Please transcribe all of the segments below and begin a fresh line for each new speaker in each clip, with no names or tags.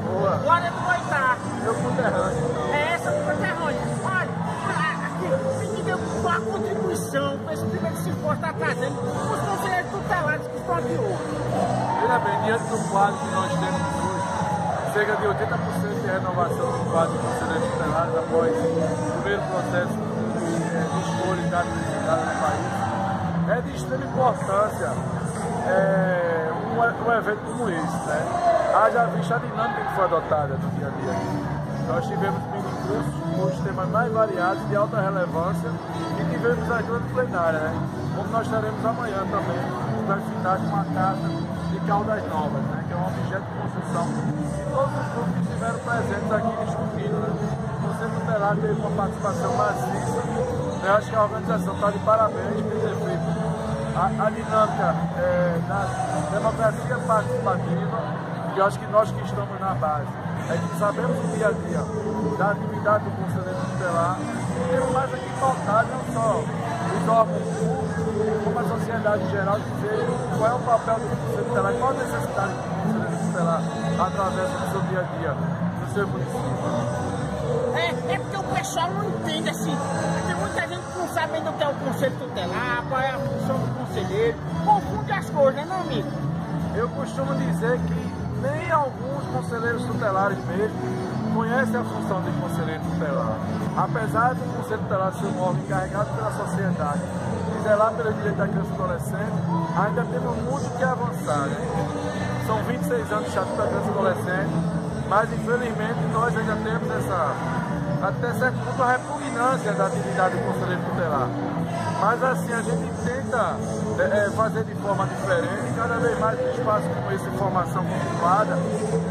Boa.
Glória do Goitá.
Meu conterrâneo.
É essa do conterrâneo. Olha, aqui, me deu qual a contribuição para esse primeiro cipó está trazendo os conselheiros tutelares que estão aqui hoje.
Veja bem, diante do quadro que nós temos hoje, cerca de 80% de renovação do quadro de conselheiros tutelares após o primeiro processo de escolha e data no país. É de extrema importância um evento como esse, né? Haja vista a dinâmica que foi adotada no dia a dia. Nós tivemos mini-cursos com os temas mais variados, de alta relevância, e tivemos a grande plenária, né? Como nós teremos amanhã também, para final com uma casa de Caldas Novas, né? Que é um objeto de construção. E todos os grupos que estiveram presentes aqui discutindo, né? O Conselho Tutelar teve uma participação maciça. Eu acho que a organização está de parabéns por ter feito a dinâmica da democracia participativa, e eu acho que nós que estamos na base, que sabemos o dia a dia da atividade do Conselheiro Tutelar, e temos mais aqui pautado não só os órgãos públicos, como a sociedade em geral, dizer qual é o papel do Conselheiro Tutelar, qual a necessidade do Conselheiro Tutelar através do seu dia a dia, do seu município.
É porque o pessoal não entende assim. Tem muita gente que não sabe ainda o que é o Conselho Tutelar, qual é a função do conselheiro. Confunde as coisas, né, meu amigo?
Eu costumo dizer que nem alguns conselheiros tutelares mesmo conhecem a função de conselheiro tutelar. Apesar do Conselho Tutelar ser um órgão encarregado pela sociedade e zelar pelo direito da criança e adolescente, ainda temos muito que avançar, né? São 26 anos de Estatuto da Criança e Adolescente, mas infelizmente nós ainda temos até certo ponto, a repugnância da atividade do Conselheiro Tutelar. Mas assim, a gente tenta fazer de forma diferente, e cada vez mais em espaços como esse, formação continuada,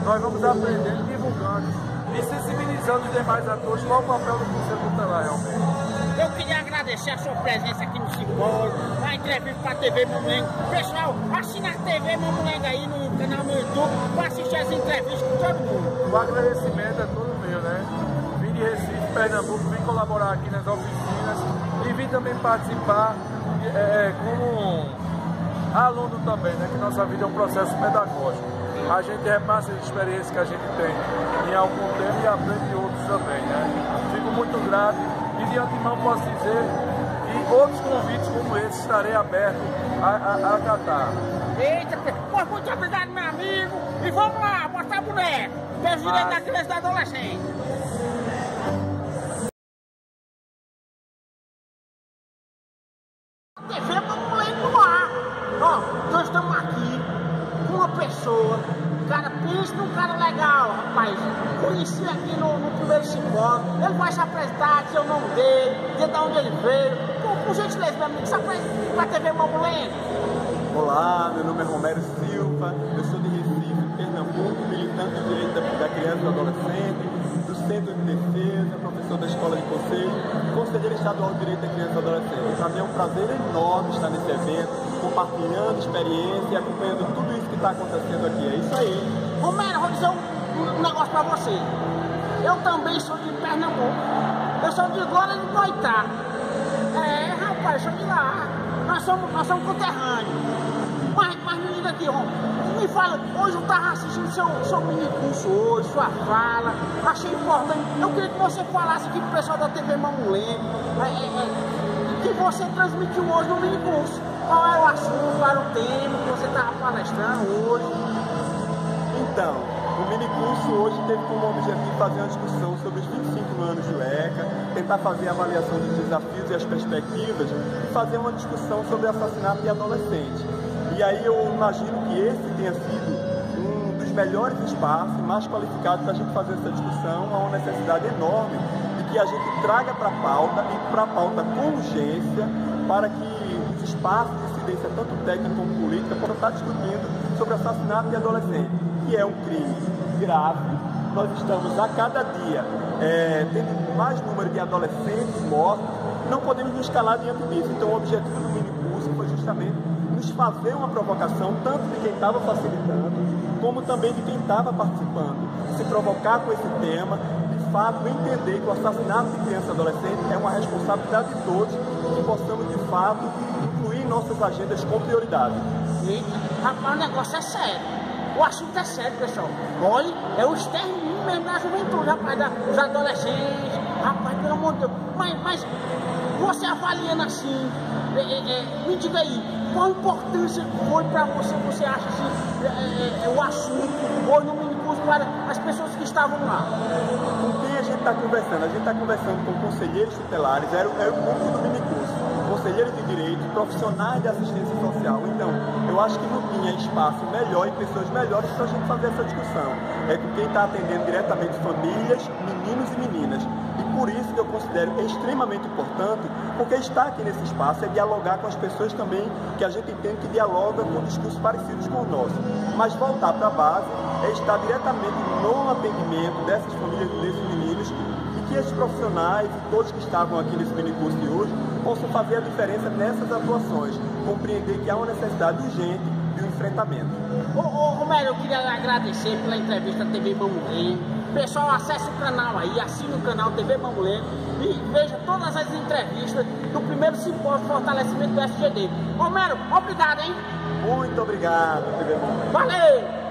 nós vamos aprendendo e divulgando e sensibilizando os demais atores qual é o papel do Conselho Tutelar realmente.
Eu queria agradecer a sua presença aqui no Cipó, a entrevista para a TV Mamulengo. Pessoal, assina a TV Mamulengo aí no canal no YouTube para assistir as entrevistas com todo mundo.
O agradecimento é todo meu, né? Vim de Recife, Pernambuco, vim colaborar aqui nas oficinas e vim também participar como aluno também, né? Que nossa vida é um processo pedagógico. A gente repassa as experiências que a gente tem em algum tempo e aprende outros também, né? Fico muito grato e de antemão posso dizer que outros convites como esse estarei aberto a acatar.
Eita, pois muito obrigado, meu amigo, e vamos lá, botar boneco, Deus direito da criança e da adolescente. TV Mamulengo no ar. Ó, nós estamos aqui com uma pessoa, cara, pensa num cara legal, rapaz. Conheci aqui no primeiro Cipó. Ele vai se apresentar, dizer o nome dele, dizer de onde ele veio. Por gentileza, meu amigo, se apresenta para a TV Mamulengo.
Olá, meu nome é Romero Silva, eu sou de Recife, Pernambuco, militante do direito da criança e do adolescente, do Centro de Defesa, professor da Escola de Conselho, conselheiro estadual de Direito da Criança e do Adolescente. Para mim é um prazer enorme estar nesse evento, compartilhando experiência e acompanhando tudo isso que está acontecendo aqui. É isso aí.
Romero, vou dizer um negócio para você. Eu também sou de Pernambuco, eu sou de Glória do Goitá. Rapaz, eu sou de lá. Nós somos conterrâneos. Mas me diga aqui, me fala, hoje eu estava assistindo seu mini curso hoje, sua fala, achei importante. Eu queria que você falasse aqui pro pessoal da TV Mamulengo, que você transmitiu hoje no mini curso. Qual é o assunto, qual é o tema que você estava palestrando hoje?
Então, o minicurso hoje teve como objetivo fazer uma discussão sobre os 25 anos do ECA, tentar fazer a avaliação dos desafios e as perspectivas e fazer uma discussão sobre assassinato de adolescente. E aí eu imagino que esse tenha sido um dos melhores espaços, mais qualificados para a gente fazer essa discussão. Há uma necessidade enorme de que a gente traga para a pauta e para a pauta com urgência, para que os espaços de incidência, tanto técnica como política, possam estar discutindo sobre assassinato de adolescente, que é um crime grave. Nós estamos a cada dia tendo mais número de adolescentes mortos, não podemos nos calar diante disso. Então o objetivo do minicurso foi justamente nos fazer uma provocação, tanto de quem estava facilitando, como também de quem estava participando, se provocar com esse tema, de fato entender que o assassinato de criança e adolescente é uma responsabilidade de todos, e que possamos de fato incluir nossas agendas com prioridade.
Rapaz, o negócio é sério. o assunto é sério, pessoal. Olha, é o extermínio mesmo da juventude, rapaz, dos adolescentes. Rapaz, pelo amor de Deus. Mas você avaliando assim, me diga aí, qual a importância foi para você, você acha assim, o assunto foi no minicurso para as pessoas que estavam lá?
Com quem a gente está conversando? A gente está conversando com conselheiros tutelares, era o público do minicurso, conselheiros de direito, profissionais de assistência social. Então, eu acho que não tinha espaço melhor e pessoas melhores para a gente fazer essa discussão. É com quem está atendendo diretamente famílias, meninos e meninas. E por isso que eu considero extremamente importante, porque estar aqui nesse espaço é dialogar com as pessoas também, que a gente entende que dialogam com discursos parecidos com o nosso. Mas voltar para a base é estar diretamente no atendimento dessas famílias, desses meninos, e que esses profissionais e todos que estavam aqui nesse minicurso de hoje possam fazer a diferença nessas atuações, compreender que há uma necessidade urgente de um enfrentamento.
Romero, eu queria agradecer pela entrevista à TV Mamulê. Pessoal, acesse o canal aí, assine o canal TV Mamulê e veja todas as entrevistas do primeiro simpósio de fortalecimento do SGD. Romero, obrigado, hein?
Muito obrigado, TV Mamulê.
Valeu!